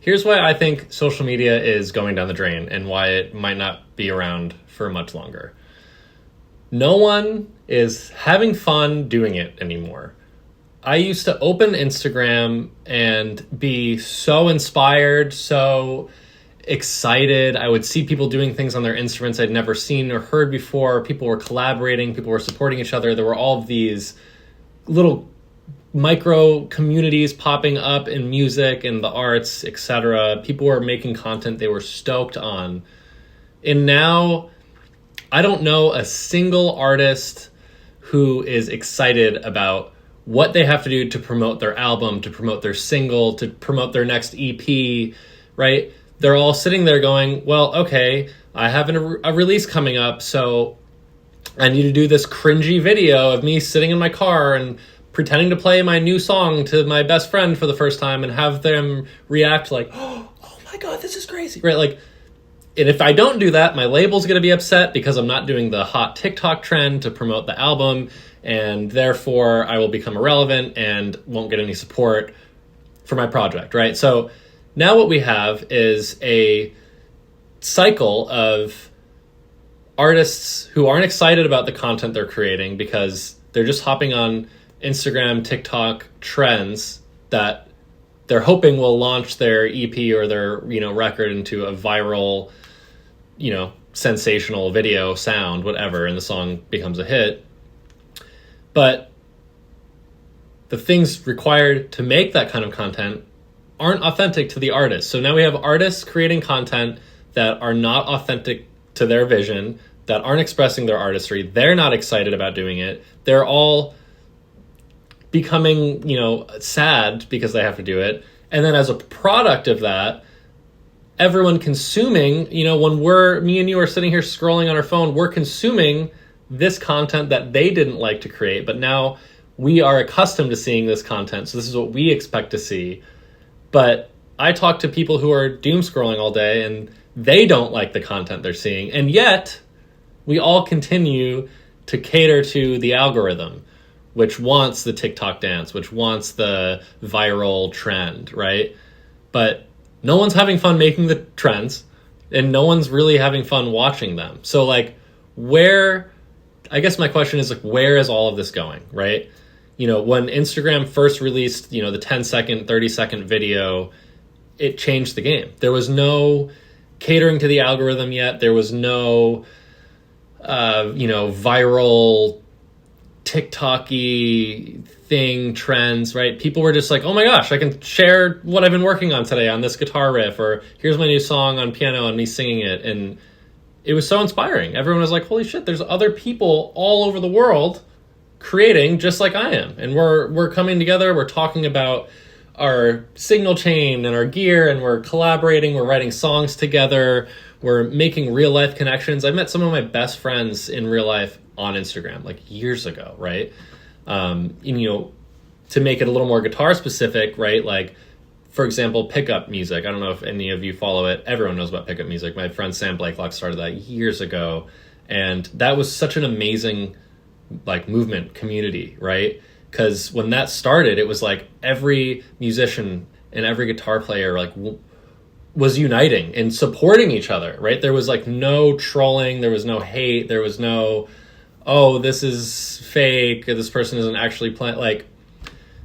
here's why I think social media is going down the drain and why it might not be around for much longer. No one is having fun doing it anymore. I used to open Instagram and be so inspired, so excited. I would see people doing things on their instruments I'd never seen or heard before. People were collaborating, people were supporting each other. There were all of these little micro communities popping up in music and the arts, etc. People were making content they were stoked on. And now I don't know a single artist who is excited about what they have to do to promote their album, to promote their single, to promote their next EP, right? They're all sitting there going, well, okay, I have a release coming up, so I need to do this cringy video of me sitting in my car and pretending to play my new song to my best friend for the first time and have them react like, oh my God, this is crazy, right? Like, and if I don't do that, my label's going to be upset because I'm not doing the hot TikTok trend to promote the album, and therefore I will become irrelevant and won't get any support for my project, right? So now what we have is a cycle of artists who aren't excited about the content they're creating because they're just hopping on Instagram, TikTok trends that they're hoping will launch their EP or their, record into a viral, sensational video, sound, whatever, and the song becomes a hit. But the things required to make that kind of content aren't authentic to the artist. So now we have artists creating content that are not authentic to their vision, that aren't expressing their artistry. They're not excited about doing it. They're all becoming, sad because they have to do it. And then as a product of that, everyone consuming, when me and you are sitting here scrolling on our phone, we're consuming this content that they didn't like to create, but now we are accustomed to seeing this content. So this is what we expect to see. But I talk to people who are doom scrolling all day and they don't like the content they're seeing. And yet we all continue to cater to the algorithm, which wants the TikTok dance, which wants the viral trend, right? But no one's having fun making the trends and no one's really having fun watching them. So I guess my question is where is all of this going, right? When Instagram first released, the 10-second, 30-second video, it changed the game. There was no catering to the algorithm yet. There was no, viral TikTok-y thing, trends, right? People were just like, oh my gosh, I can share what I've been working on today on this guitar riff, or here's my new song on piano and me singing it. And it was so inspiring. Everyone was like, holy shit, there's other people all over the world creating just like I am. And we're coming together, we're talking about our signal chain and our gear, and we're collaborating, we're writing songs together, we're making real life connections. I met some of my best friends in real life on Instagram, years ago, right? To make it a little more guitar specific, right? For example, pickup music. I don't know if any of you follow it. Everyone knows about pickup music. My friend Sam Blakelock started that years ago. And that was such an amazing movement community, right? Because when that started, it was every musician and every guitar player was uniting and supporting each other, right? There was no trolling, there was no hate, there was no, oh, this is fake, this person isn't actually playing.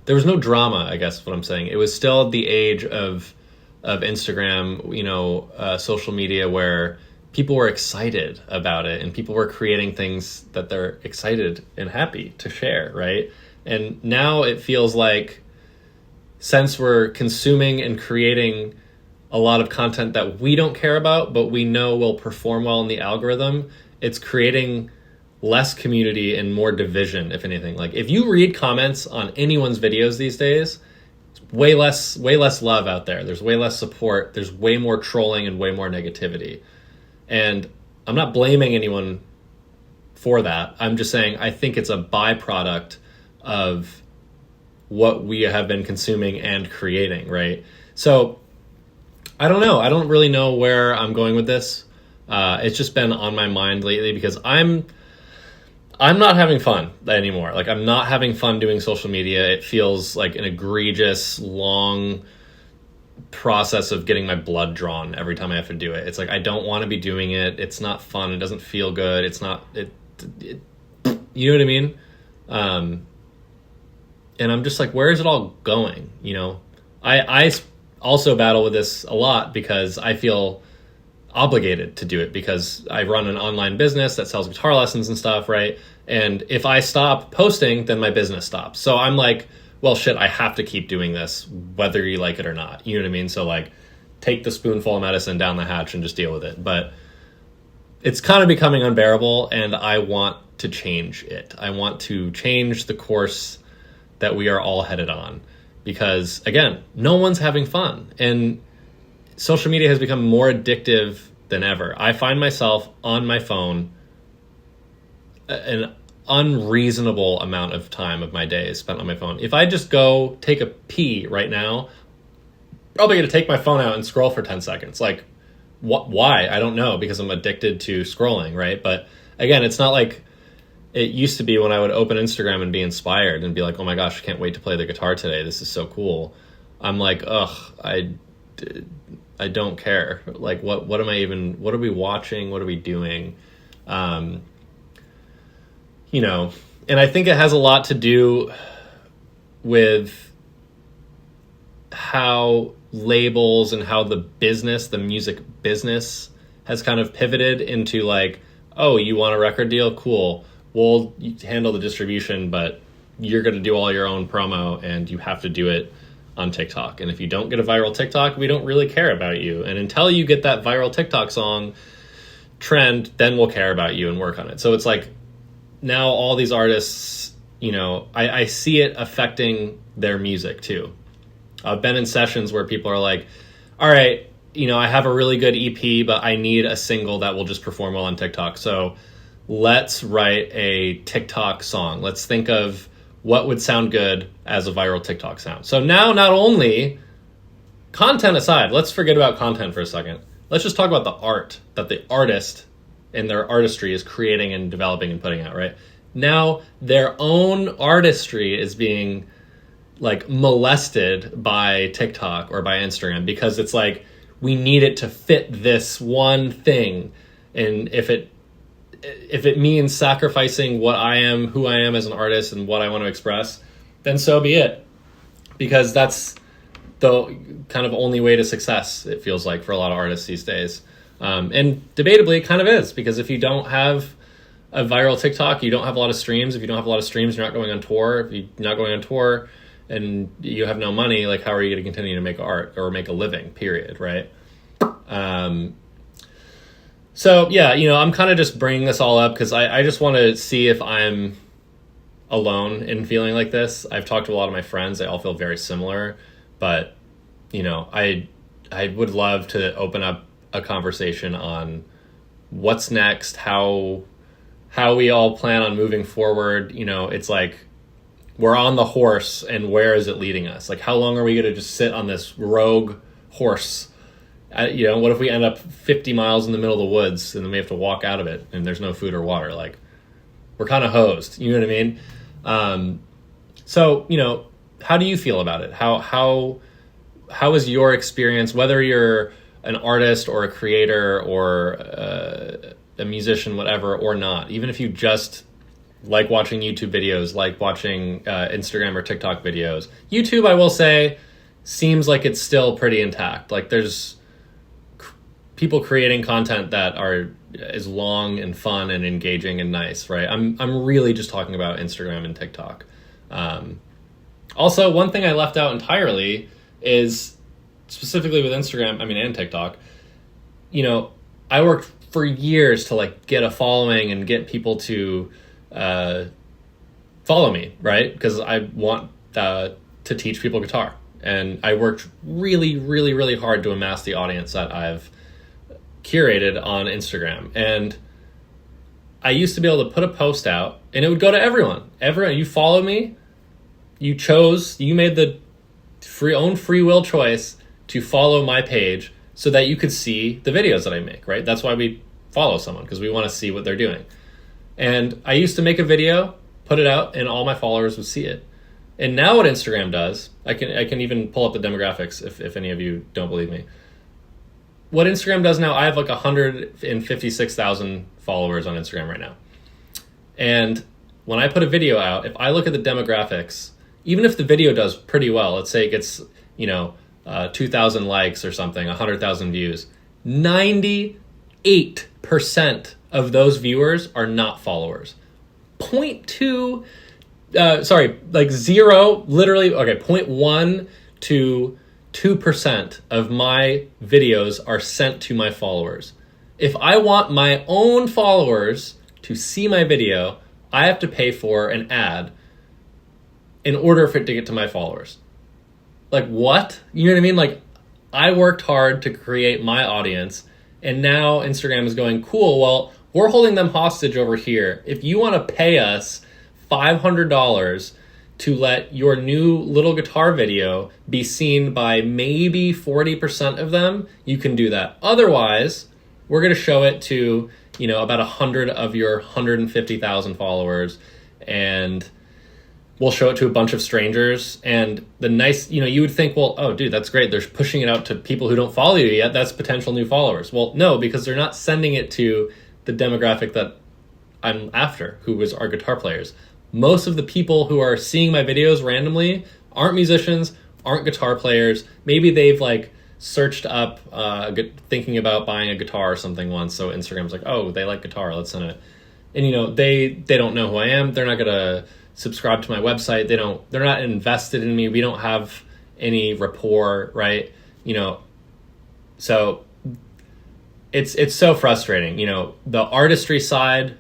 There was no drama, I guess is what I'm saying. It was still the age of Instagram, social media, where people were excited about it and people were creating things that they're excited and happy to share, right? And now it feels like, since we're consuming and creating a lot of content that we don't care about, but we know will perform well in the algorithm, it's creating less community and more division, if anything. If you read comments on anyone's videos these days, it's way less love out there. There's way less support. There's way more trolling and way more negativity. And I'm not blaming anyone for that. I'm just saying I think it's a byproduct of what we have been consuming and creating, right? So I don't know. I don't really know where I'm going with this. It's just been on my mind lately because I'm not having fun anymore. I'm not having fun doing social media. It feels like an egregious, long process of getting my blood drawn every time I have to do it. It's like, I don't want to be doing it. It's not fun. It doesn't feel good. It's not, you know what I mean? And I'm just like, where is it all going? You know, I also battle with this a lot because I feel obligated to do it because I run an online business that sells guitar lessons and stuff, right? And if I stop posting, then my business stops. So I'm like, well, shit, I have to keep doing this, whether you like it or not. You know what I mean? So like, take the spoonful of medicine down the hatch and just deal with it. But it's kind of becoming unbearable, and I want to change it. I want to change the course that we are all headed on, because again, no one's having fun, and social media has become more addictive than ever. I find myself on my phone an unreasonable amount of time of my day is spent on my phone. If I just go take a pee right now, probably going to take my phone out and scroll for 10 seconds. Like, why? I don't know, because I'm addicted to scrolling, right? But again, it's not like it used to be when I would open Instagram and be inspired and be like, oh my gosh, I can't wait to play the guitar today. This is so cool. I'm like, ugh, I don't care. Like, what am I even, what are we watching? What are we doing? You know, and I think it has a lot to do with how labels and how the business, the music business, has kind of pivoted into like, oh, you want a record deal? Cool. We'll handle the distribution, but you're going to do all your own promo, and you have to do it on TikTok. And if you don't get a viral TikTok, we don't really care about you. And until you get that viral TikTok song trend, then we'll care about you and work on it. So it's like, now all these artists, you know, I see it affecting their music too. I've been in sessions where people are like, all right, you know, I have a really good EP, but I need a single that will just perform well on TikTok. So let's write a TikTok song. Let's think of what would sound good as a viral TikTok sound. So now, not only, content aside, let's forget about content for a second. Let's just talk about the art that the artist and their artistry is creating and developing and putting out, right? Now their own artistry is being like molested by TikTok or by Instagram, because it's like, we need it to fit this one thing. And if it means sacrificing what I am, who I am as an artist, and what I want to express, then so be it. Because that's the kind of only way to success, it feels like, for a lot of artists these days. And debatably, it kind of is, because if you don't have a viral TikTok, you don't have a lot of streams. If you don't have a lot of streams, you're not going on tour. If you're not going on tour and you have no money, like, how are you going to continue to make art or make a living, period, right? So, yeah, you know, I'm kind of just bringing this all up because I just want to see if I'm alone in feeling like this. I've talked to a lot of my friends. They all feel very similar. But, you know, I would love to open up a conversation on what's next, how we all plan on moving forward. You know, it's like, we're on the horse, and where is it leading us? Like, how long are we going to just sit on this rogue horse? You know, what if we end up 50 miles in the middle of the woods and then we have to walk out of it and there's no food or water? Like, we're kind of hosed. You know what I mean? So, you know, how do you feel about it? How is your experience, whether you're an artist or a creator or a musician, whatever, or not? Even if you just like watching YouTube videos, like watching Instagram or TikTok videos. YouTube, I will say, seems like it's still pretty intact. Like, there's people creating content that is long and fun and engaging and nice, right? I'm really just talking about Instagram and TikTok. Also, one thing I left out entirely is, specifically with Instagram, and TikTok, you know, I worked for years to like get a following and get people to follow me, right? Because I want to teach people guitar. And I worked really, really, really hard to amass the audience that I've curated on Instagram. And I used to be able to put a post out and it would go to everyone. Everyone, you follow me, you made the free will choice to follow my page so that you could see the videos that I make, right? That's why we follow someone, because we want to see what they're doing. And I used to make a video, put it out, and all my followers would see it. And now what Instagram does, I can even pull up the demographics if any of you don't believe me. What Instagram does now, I have like 156,000 followers on Instagram right now. And when I put a video out, if I look at the demographics, even if the video does pretty well, let's say it gets, 2,000 likes or something, 100,000 views, 98% of those viewers are not followers. 0.2, zero, literally, 0.1 to 2% of my videos are sent to my followers. If I want my own followers to see my video, I have to pay for an ad in order for it to get to my followers. Like, what? You know what I mean? Like, I worked hard to create my audience, and now Instagram is going, cool, well, we're holding them hostage over here. If you want to pay us $500 to let your new little guitar video be seen by maybe 40% of them, you can do that. Otherwise, we're going to show it to, about 100 of your 150,000 followers, and we'll show it to a bunch of strangers. And the nice, you would think, well, oh, dude, that's great. They're pushing it out to people who don't follow you yet. That's potential new followers. Well, no, because they're not sending it to the demographic that I'm after, who was our guitar players. Most of the people who are seeing my videos randomly aren't musicians, aren't guitar players. Maybe they've searched up thinking about buying a guitar or something once. So Instagram's like, oh, they like guitar, let's send it. And they don't know who I am. They're not gonna subscribe to my website. They're not invested in me. We don't have any rapport, right? So it's so frustrating. The artistry side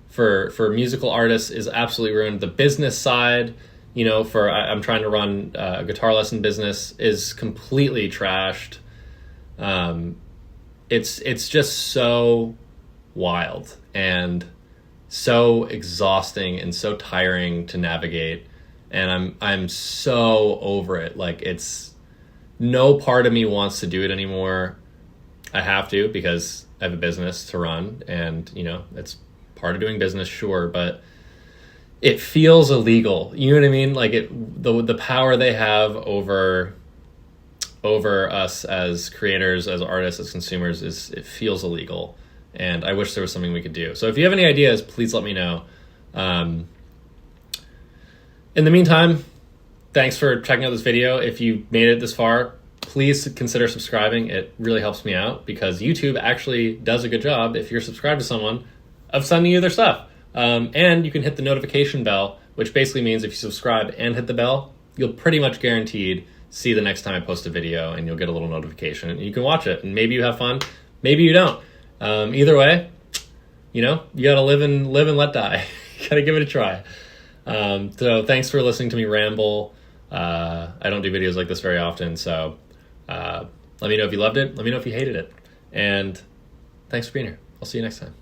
for musical artists is absolutely ruined. The business side, I'm trying to run a guitar lesson business, is completely trashed. It's just so wild and so exhausting and so tiring to navigate, and I'm so over it. It's no part of me wants to do it anymore. I have to, because I have a business to run, and it's part of doing business, sure, but it feels illegal. You know what I mean? The power they have over us as creators, as artists, as consumers, it feels illegal. And I wish there was something we could do. So if you have any ideas, please let me know. In the meantime, thanks for checking out this video. If you made it this far, please consider subscribing. It really helps me out, because YouTube actually does a good job, if you're subscribed to someone, of sending you their stuff. And you can hit the notification bell, which basically means if you subscribe and hit the bell, you'll pretty much guaranteed see the next time I post a video, and you'll get a little notification, and you can watch it. And maybe you have fun, maybe you don't. Either way, you gotta live and let die. You gotta give it a try. So thanks for listening to me ramble. I don't do videos like this very often, so let me know if you loved it. Let me know if you hated it. And thanks for being here. I'll see you next time.